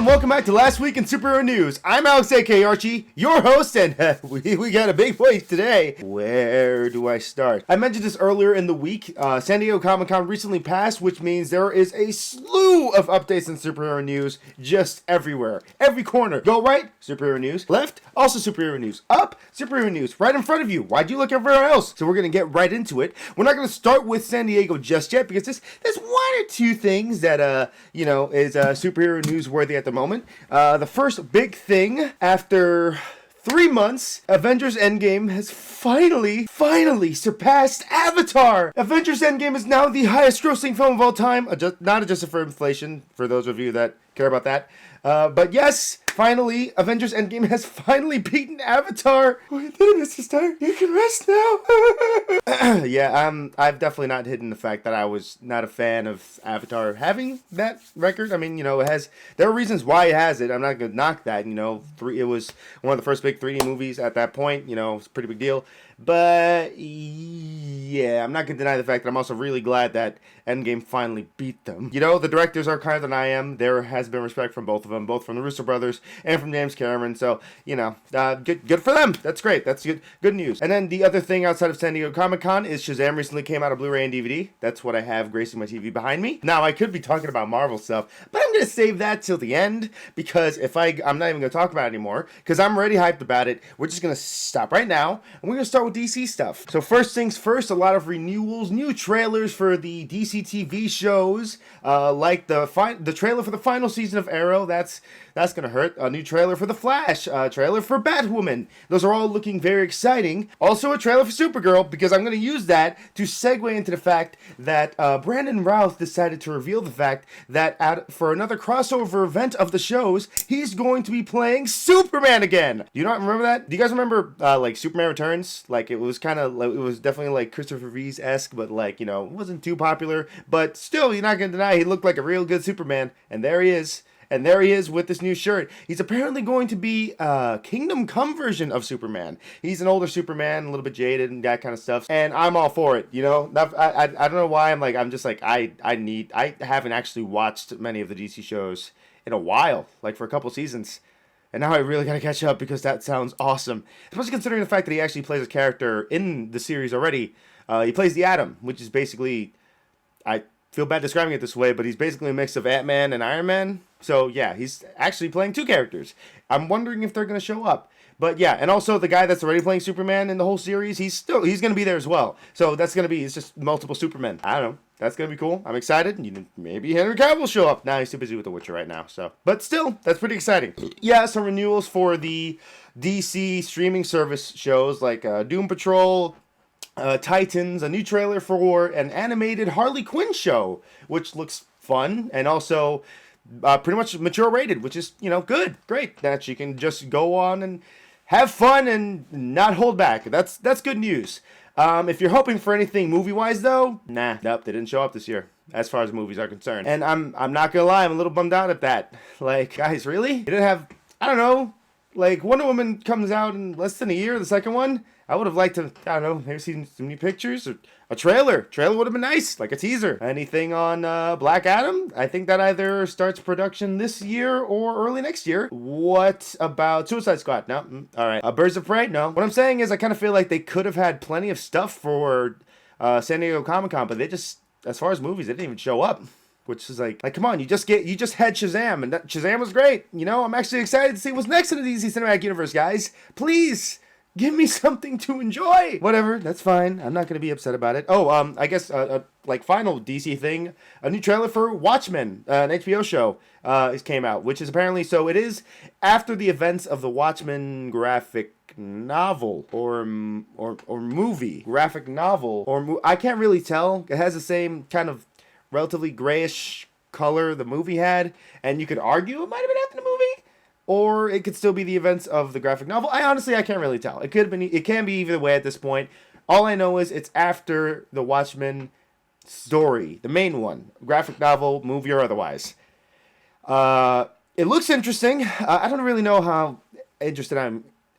and welcome back to Last Week in Superhero News. I'm Alex, aka Archie, your host, and we got a big voice today. Where do I start? I mentioned this earlier in the week. San Diego Comic-Con recently passed, which means there is a slew of updates in superhero news just everywhere. Every corner. Go right, superhero news. Left, also superhero news. Up, superhero news. Right in front of you. Why'd you look everywhere else? So we're going to get right into it. We're not going to start with San Diego just yet, because there's one or two things that, is superhero newsworthy at the moment. The first big thing after 3 months, Avengers Endgame has finally surpassed Avatar. Avengers Endgame is now the highest grossing film of all time. Not adjusted for inflation, for those of you that care about that. But yes, finally, Avengers Endgame has finally beaten Avatar. Oh, you did it, Mr. Stark. You can rest now. Yeah, I've definitely not hidden the fact that I was not a fan of Avatar having that record. I mean, there are reasons why it has it. I'm not going to knock that, it was one of the first big 3D movies at that point, it's a pretty big deal. But, yeah, I'm not going to deny the fact that I'm also really glad that Endgame finally beat them. The directors are kinder than I am. There has been respect from both of them, both from the Russo brothers and from James Cameron. So, good for them. That's great. That's good news. And then the other thing outside of San Diego Comic-Con is Shazam recently came out of Blu-ray and DVD. That's what I have gracing my TV behind me. Now, I could be talking about Marvel stuff, but I'm going to save that till the end, because I'm not even going to talk about it anymore, because I'm already hyped about it. We're just going to stop right now, and we're going to start with DC stuff. So first things first, a lot of renewals, new trailers for the DC TV shows, like the trailer for the final season of Arrow. That's gonna hurt. A new trailer for The Flash, a trailer for Batwoman. Those are all looking very exciting. Also a trailer for Supergirl, because I'm gonna use that to segue into the fact that Brandon Routh decided to reveal the fact that for another crossover event of the shows, he's going to be playing Superman again. Do you not remember that? Do you guys remember Superman Returns? It was definitely Christopher Reeves-esque, but it wasn't too popular. But still, you're not gonna deny he looked like a real good Superman, and there he is. And there he is with this new shirt. He's apparently going to be a Kingdom Come version of Superman. He's an older Superman, a little bit jaded and that kind of stuff. And I'm all for it, I don't know why I haven't actually watched many of the DC shows in a while, for a couple seasons. And now I really gotta catch up, because that sounds awesome. Especially considering the fact that he actually plays a character in the series already. He plays the Atom, which is basically, I feel bad describing it this way, but he's basically a mix of Ant-Man and Iron Man. So yeah, he's actually playing two characters. I'm wondering if they're going to show up. But yeah, and also the guy that's already playing Superman in the whole series, he's going to be there as well. So it's just multiple Supermen. I don't know. That's going to be cool. I'm excited. Maybe Henry Cavill will show up. Nah, he's too busy with The Witcher right now. But still, that's pretty exciting. Yeah, some renewals for the DC streaming service shows like Doom Patrol, Titans, a new trailer for an animated Harley Quinn show, which looks fun, and also pretty much mature rated, which is, good, great, that you can just go on and have fun and not hold back. That's good news. If you're hoping for anything movie-wise, though, nope, they didn't show up this year, as far as movies are concerned. And I'm not gonna lie, I'm a little bummed out at that. Guys, really? You didn't have, I don't know, Wonder Woman comes out in less than a year, the second one. I would have liked to, maybe see some new pictures, or a trailer. Trailer would have been nice, like a teaser. Anything on Black Adam? I think that either starts production this year or early next year. What about Suicide Squad? No? All right. Birds of Prey? No. What I'm saying is I kind of feel like they could have had plenty of stuff for San Diego Comic-Con, but they just, as far as movies, they didn't even show up. Which is come on, you just had Shazam, and Shazam was great. I'm actually excited to see what's next in the DC Cinematic Universe, guys. Please, give me something to enjoy. Whatever, that's fine. I'm not going to be upset about it. Oh, I guess, final DC thing, a new trailer for Watchmen, an HBO show, came out, which is apparently, so it is after the events of the Watchmen graphic novel or movie. Graphic novel, I can't really tell. It has the same kind of relatively grayish color the movie had, and you could argue it might have been after the movie, or it could still be the events of the graphic novel. I can't really tell. It can be either way at this point. All I know is it's after the Watchmen story, the main one, graphic novel, movie or otherwise. It looks interesting. I don't really know how interested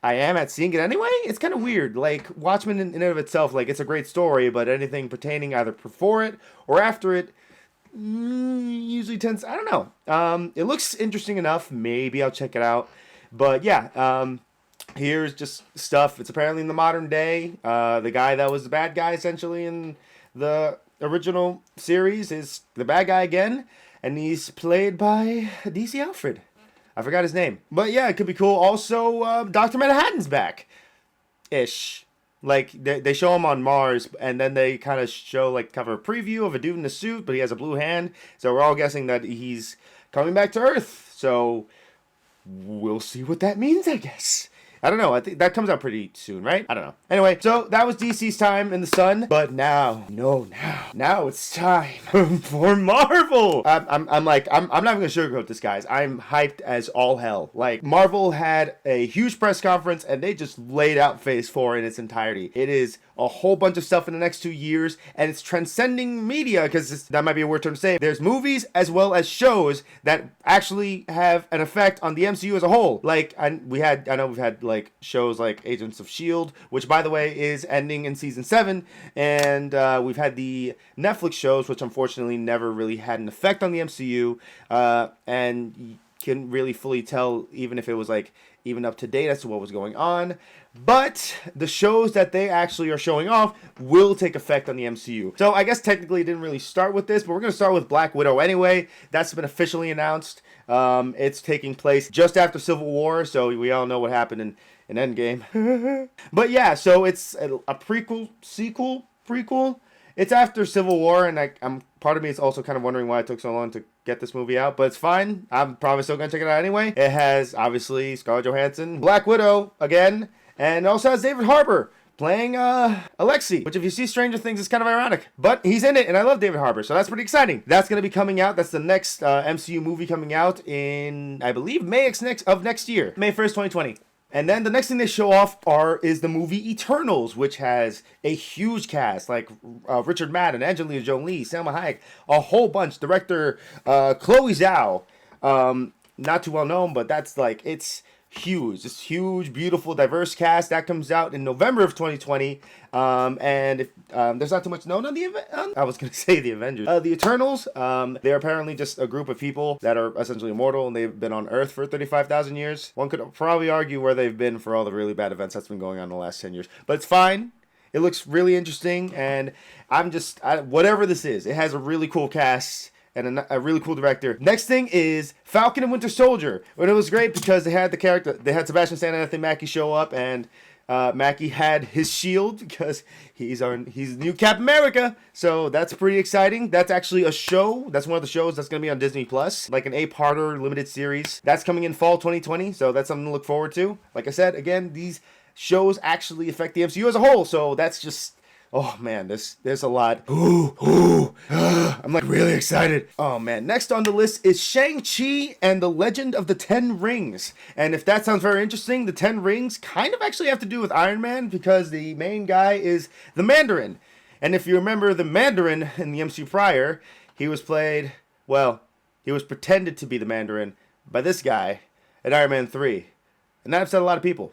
I am at seeing it anyway. It's kind of weird. Watchmen in and of itself, it's a great story, but anything pertaining either before it or after it, usually tends, I don't know. It looks interesting enough. Maybe I'll check it out. But yeah, here's just stuff. It's apparently in the modern day. The guy that was the bad guy essentially in the original series is the bad guy again. And he's played by DC Alfred. I forgot his name. But yeah, it could be cool. Also, Dr. Manhattan's back. Ish. Like, they show him on Mars, and then they kind of show, like, cover a preview of a dude in a suit, but he has a blue hand. So we're all guessing that he's coming back to Earth. So we'll see what that means, I guess. I don't know. I think that comes out pretty soon, right? I don't know. Anyway, so that was DC's time in the sun. But now it's time for Marvel. I'm not even gonna sugarcoat this, guys. I'm hyped as all hell. Like, Marvel had a huge press conference and they just laid out Phase 4 in its entirety. It is a whole bunch of stuff in the next 2 years, and it's transcending media, because that might be a weird term to say. There's movies as well as shows that actually have an effect on the MCU as a whole. Like, I know we've had like shows like Agents of S.H.I.E.L.D., which by the way is ending in season 7, and we've had the Netflix shows, which unfortunately never really had an effect on the MCU, and you couldn't really fully tell even if it was like even up to date as to what was going on. But the shows that they actually are showing off will take effect on the MCU. So I guess technically it didn't really start with this, but we're going to start with Black Widow anyway. That's been officially announced. It's taking place just after Civil War, so we all know what happened in Endgame. But yeah, so it's a prequel. It's after Civil War, and I'm part of me is also kind of wondering why it took so long to get this movie out, but it's fine. I'm probably still going to check it out anyway. It has, obviously, Scarlett Johansson, Black Widow, again, and it also has David Harbour playing Alexei, which if you see Stranger Things, it's kind of ironic. But he's in it, and I love David Harbour, so that's pretty exciting. That's going to be coming out. That's the next MCU movie coming out in, I believe, May of next year. May 1st, 2020. And then the next thing they show off is the movie Eternals, which has a huge cast, like Richard Madden, Angelina Jolie, Salma Hayek, a whole bunch. Director Chloe Zhao, not too well known, but that's like, it's huge. It's huge, beautiful, diverse cast. That comes out in November of 2020. And if there's not too much known on the event, I was going to say the Avengers. The Eternals, they're apparently just a group of people that are essentially immortal, and they've been on Earth for 35,000 years. One could probably argue where they've been for all the really bad events that's been going on in the last 10 years. But it's fine. It looks really interesting, and whatever this is, it has a really cool cast and a really cool director. Next thing is Falcon and Winter Soldier. And it was great because they had Sebastian Stan and Anthony Mackie show up, and Mackie had his shield because he's new Captain America. So that's pretty exciting. That's actually a show. That's one of the shows that's going to be on Disney Plus, like an 8-parter limited series. That's coming in fall 2020. So that's something to look forward to. Like I said, again, these shows actually affect the MCU as a whole. So that's just, oh man, there's a lot. I'm like really excited. Oh man, next on the list is Shang-Chi and the Legend of the Ten Rings. And if that sounds very interesting, the Ten Rings kind of actually have to do with Iron Man, because the main guy is the Mandarin. And if you remember the Mandarin in the MCU prior, he was pretended to be the Mandarin by this guy in Iron Man 3. And that upset a lot of people,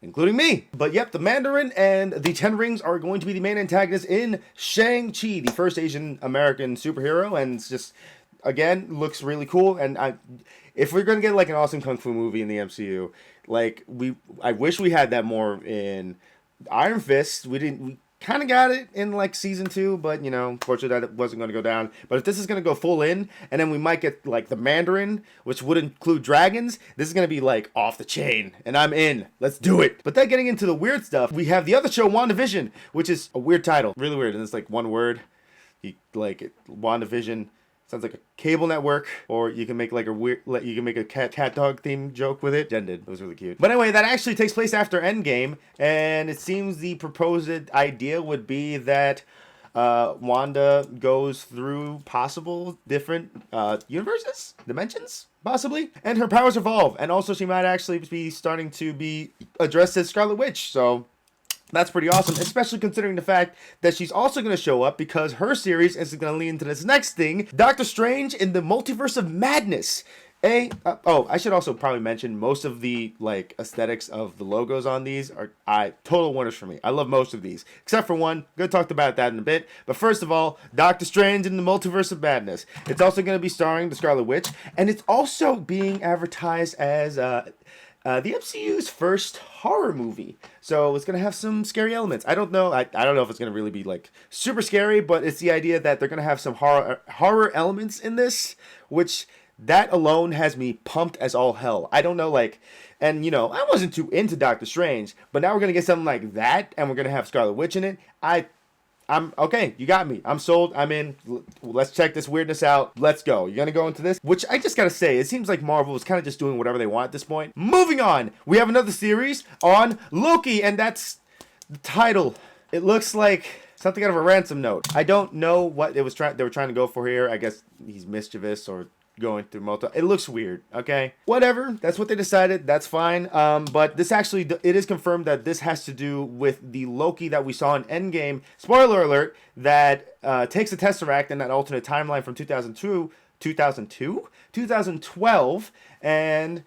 including me. But yep, the Mandarin and the Ten Rings are going to be the main antagonists in Shang-Chi, the first Asian American superhero, and it's just, again, looks really cool. And if we're gonna get like an awesome kung fu movie in the MCU, like I wish we had that more in Iron Fist. We kind of got it in like season 2, but unfortunately that wasn't going to go down. But if this is going to go full in, and then we might get like the Mandarin, which would include dragons, this is going to be like off the chain, and I'm in. Let's do it. But then getting into the weird stuff, we have the other show, WandaVision, which is a weird title, really weird, and it's like one word. WandaVision sounds like a cable network, or you can make like a cat dog theme joke with it. Jen did. It was really cute. But anyway, that actually takes place after Endgame, and it seems the proposed idea would be that Wanda goes through possible different universes, dimensions, possibly, and her powers evolve, and also she might actually be starting to be addressed as Scarlet Witch. So that's pretty awesome, especially considering the fact that she's also going to show up because her series is going to lead into this next thing, Doctor Strange in the Multiverse of Madness. I should also probably mention most of the like aesthetics of the logos on these are total winners for me. I love most of these except for one. Gonna talk about that in a bit. But first of all, Doctor Strange in the Multiverse of Madness. It's also going to be starring the Scarlet Witch, and it's also being advertised as the MCU's first horror movie. So it's gonna have some scary elements. I don't know. I don't know if it's gonna really be like super scary, but it's the idea that they're gonna have some horror elements in this, which that alone has me pumped as all hell. I don't know, like, and I wasn't too into Doctor Strange, but now we're gonna get something like that, and we're gonna have Scarlet Witch in it. I'm okay. You got me. I'm sold. I'm in. Let's check this weirdness out. Let's go. You're gonna go into this, which I just gotta say, it seems like Marvel is kind of just doing whatever they want at this point. Moving on, we have another series on Loki, and that's the title. It looks like something out of a Ransom note. I don't know what they were trying to go for here. I guess he's mischievous or going through it looks weird. Okay, whatever, that's what they decided, that's fine. But this actually, it is confirmed that this has to do with the Loki that we saw in Endgame, spoiler alert, that takes the Tesseract in that alternate timeline from 2012 and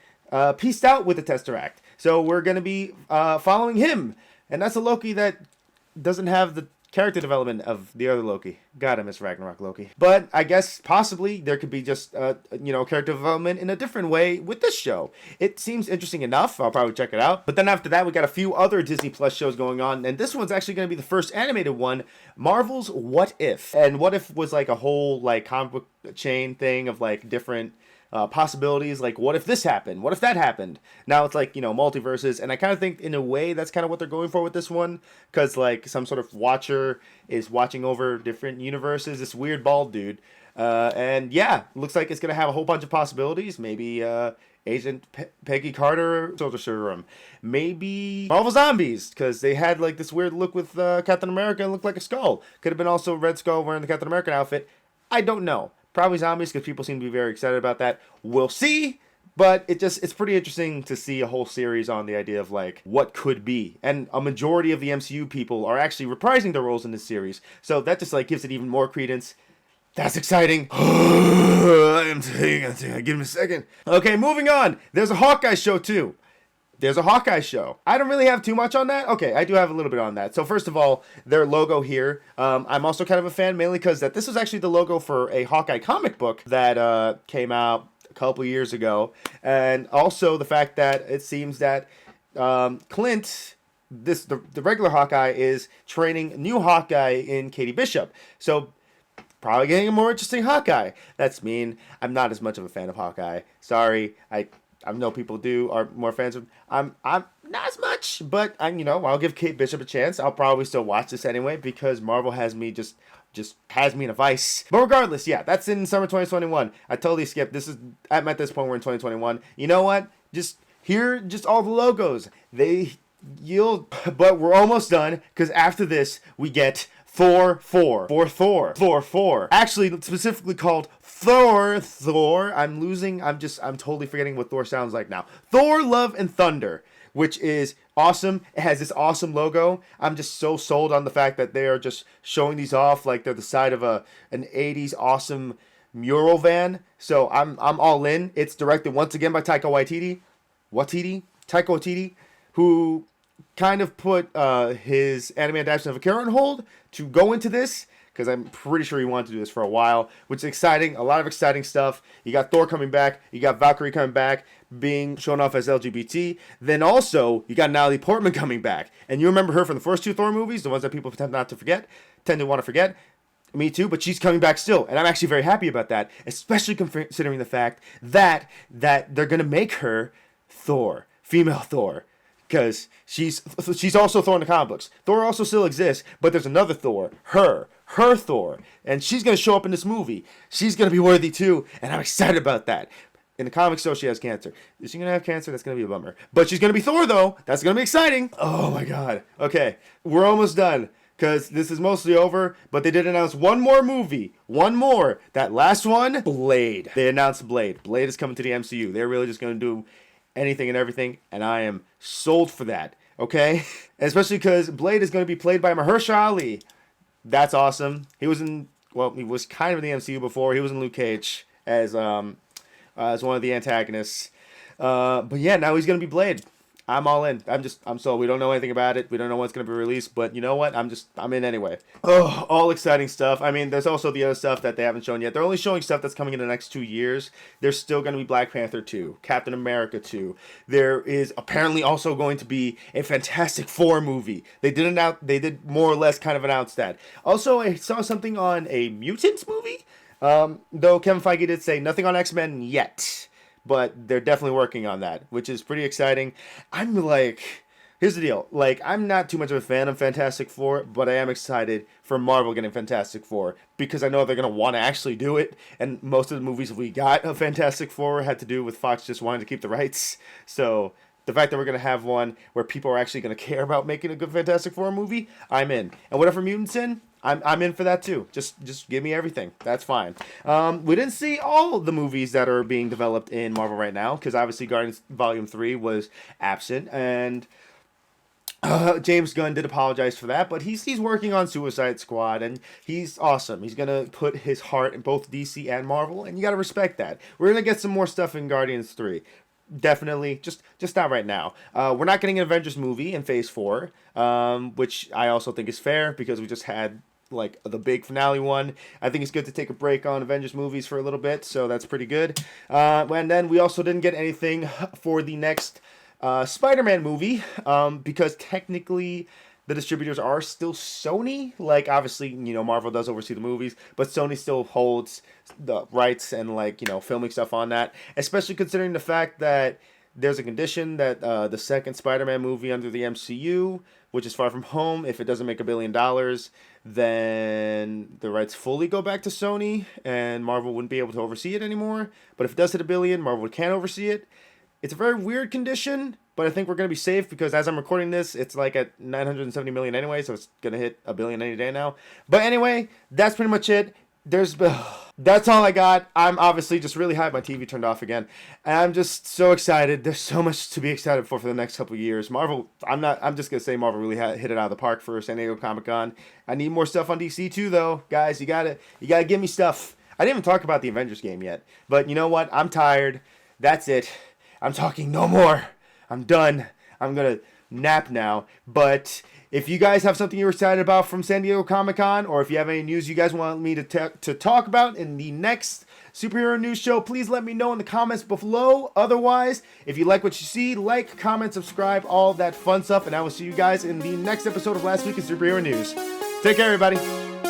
pieced out with the Tesseract. So we're going to be following him, and that's a Loki that doesn't have the character development of the other Loki. God, I miss Ragnarok Loki. But I guess possibly there could be just, character development in a different way with this show. It seems interesting enough. I'll probably check it out. But then after that, we got a few other Disney Plus shows going on. And this one's actually going to be the first animated one. Marvel's What If. And What If was like a whole like comic book chain thing of like different possibilities, like what if this happened, what if that happened. Now it's like multiverses, and I kind of think in a way that's kind of what they're going for with this one, because like some sort of watcher is watching over different universes, this weird bald dude, and yeah, looks like it's gonna have a whole bunch of possibilities. Maybe Agent Peggy Carter, Soldier Serum, maybe Marvel Zombies, because they had like this weird look with Captain America and looked like a skull. Could have been also Red Skull wearing the Captain American outfit. I don't know. Probably zombies, because people seem to be very excited about that. We'll see, but it's pretty interesting to see a whole series on the idea of like what could be. And a majority of the MCU people are actually reprising their roles in this series. So that just like gives it even more credence. That's exciting. I'm give me a second. Okay, moving on. There's a Hawkeye show too. There's a Hawkeye show. I don't really have too much on that. Okay, I do have a little bit on that. So first of all, their logo here. I'm also kind of a fan, mainly because this was actually the logo for a Hawkeye comic book that came out a couple years ago. And also the fact that it seems that Clint, the regular Hawkeye, is training new Hawkeye in Katie Bishop. So probably getting a more interesting Hawkeye. That's mean. I'm not as much of a fan of Hawkeye. Sorry. I know people are more fans of. I'm not as much, but I'll give Kate Bishop a chance. I'll probably still watch this anyway because Marvel has me just has me in a vice. But regardless, yeah, that's in summer 2021. I totally skipped. I'm at this point we're in 2021. You know what? Just all the logos. But we're almost done because after this we get Thor 4. Actually, specifically called Thor. I'm totally forgetting what Thor sounds like now. Thor Love and Thunder, which is awesome. It has this awesome logo. I'm just so sold on the fact that they are just showing these off like they're the side of an 80s awesome mural van. So I'm all in. It's directed once again by Taika Waititi, who kind of put his anime adaptation of Akira on hold to go into this, because I'm pretty sure he wanted to do this for a while, which is exciting. A lot of exciting stuff. You got Thor coming back. You got Valkyrie coming back, being shown off as LGBT. Then also, you got Natalie Portman coming back. And you remember her from the first two Thor movies, the ones that people tend to want to forget. Me too, but she's coming back still. And I'm actually very happy about that, especially considering the fact that they're going to make her Thor, female Thor. Because she's also Thor in the comic books. Thor also still exists, but there's another Thor, her Thor, and she's going to show up in this movie. She's going to be worthy too, and I'm excited about that. In the comics, though, she has cancer. Is she going to have cancer? That's going to be a bummer. But she's going to be Thor, though. That's going to be exciting. Oh, my God. Okay, we're almost done, because this is mostly over, but they did announce one more movie. One more. That last one, Blade. They announced Blade. Blade is coming to the MCU. They're really just going to do anything and everything, and I am sold for that, okay? Especially because Blade is going to be played by Mahershala Ali. That's awesome. He was kind of in the MCU before. He was in Luke Cage as as one of the antagonists. But yeah, now he's gonna be Blade. I'm all in. I'm sold. We don't know anything about it. We don't know when it's going to be released, but you know what? I'm in anyway. Oh, all exciting stuff. I mean, there's also the other stuff that they haven't shown yet. They're only showing stuff that's coming in the next 2 years. There's still going to be Black Panther 2, Captain America 2. There is apparently also going to be a Fantastic Four movie. They did more or less kind of announce that. Also, I saw something on a Mutants movie. Though Kevin Feige did say nothing on X-Men yet. But they're definitely working on that, which is pretty exciting. I'm like, here's the deal. Like, I'm not too much of a fan of Fantastic Four, but I am excited for Marvel getting Fantastic Four because I know they're going to want to actually do it. And most of the movies we got of Fantastic Four had to do with Fox just wanting to keep the rights. So the fact that we're going to have one where people are actually going to care about making a good Fantastic Four movie, I'm in. And whatever Mutants in, I'm in for that too. Just give me everything. That's fine. We didn't see all the movies that are being developed in Marvel right now because obviously Guardians Volume 3 was absent and James Gunn did apologize for that, but he's working on Suicide Squad and he's awesome. He's gonna put his heart in both DC and Marvel, and you gotta respect that. We're gonna get some more stuff in Guardians 3. Definitely, just not right now. We're not getting an Avengers movie in Phase 4, which I also think is fair because we just had like the big finale one. I think it's good to take a break on Avengers movies for a little bit, so that's pretty good. And then we also didn't get anything for the next Spider-Man movie because technically the distributors are still Sony. Like, obviously, Marvel does oversee the movies, but Sony still holds the rights and, filming stuff on that, especially considering the fact that there's a condition that the second Spider-Man movie under the MCU, which is Far From Home, if it doesn't make $1 billion, then the rights fully go back to Sony, and Marvel wouldn't be able to oversee it anymore. But if it does hit $1 billion, Marvel can't oversee it. It's a very weird condition, but I think we're going to be safe because as I'm recording this, it's like at $970 million anyway, so it's going to hit $1 billion any day now. But anyway, that's pretty much it. That's all I got. I'm obviously just really high. My TV turned off again. And I'm just so excited. There's so much to be excited for the next couple of years. Marvel, I'm just going to say Marvel really hit it out of the park for San Diego Comic-Con. I need more stuff on DC too, though. Guys, you gotta give me stuff. I didn't even talk about the Avengers game yet. But you know what? I'm tired. That's it. I'm talking no more. I'm done. I'm going to nap now. But if you guys have something you're excited about from San Diego Comic-Con, or if you have any news you guys want me to talk about in the next superhero news show, please let me know in the comments below. Otherwise, if you like what you see, like, comment, subscribe, all that fun stuff, and I will see you guys in the next episode of Last Week in Superhero News. Take care, everybody.